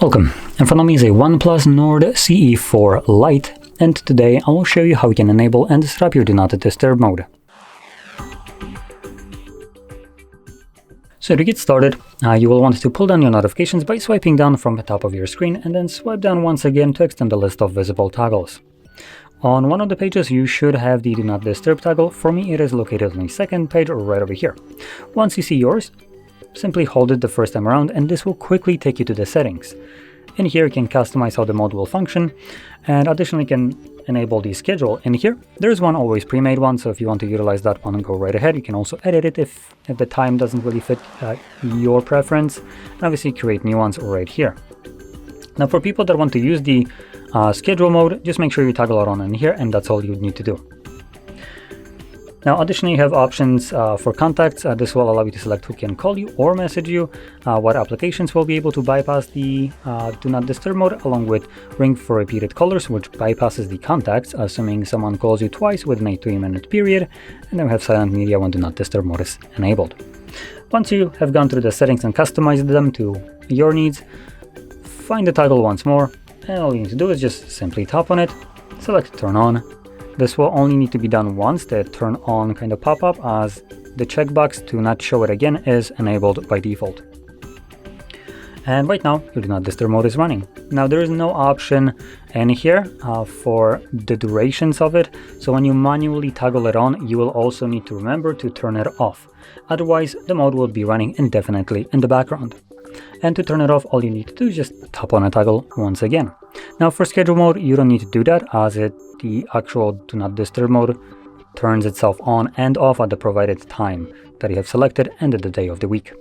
Welcome, in front of me is a OnePlus Nord CE4 Lite, and today I will show you how you can enable and disrupt your Do Not Disturb mode. So to get started, you will want to pull down your notifications by swiping down from the top of your screen and then swipe down once again to extend the list of visible toggles. On one of the pages you should have the Do Not Disturb toggle. For me it is located on the second page or right over here. Once you see yours, simply hold it the first time around and this will quickly take you to the settings. In here you can customize how the mode will function, and additionally you can enable the schedule. In here there's one always pre-made one, so if you want to utilize that one, go right ahead. You can also edit it if the time doesn't really fit your preference, and obviously create new ones right here. Now for people that want to use the schedule mode, just make sure you toggle it on in here, and that's all you need to do. Now additionally you have options for contacts. This will allow you to select who can call you or message you, what applications will be able to bypass the Do Not Disturb mode, along with ring for repeated callers, which bypasses the contacts, assuming someone calls you twice within a 3-minute period, and then we have silent media when Do Not Disturb mode is enabled. Once you have gone through the settings and customized them to your needs, find the toggle once more, and all you need to do is just simply tap on it, select turn on. This will only need to be done once. The turn on kind of pop up, as the checkbox to not show it again is enabled by default. And right now your Do Not Disturb mode is running. Now there is no option in here for the durations of it, so when you manually toggle it on you will also need to remember to turn it off. Otherwise the mode will be running indefinitely in the background. And to turn it off, all you need to do is just tap on a toggle once again. Now for schedule mode you don't need to do that, as the actual Do Not Disturb mode turns itself on and off at the provided time that you have selected and at the day of the week.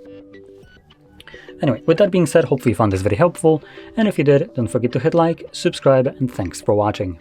Anyway, with that being said, hopefully you found this very helpful, and if you did, don't forget to hit like, subscribe, and thanks for watching.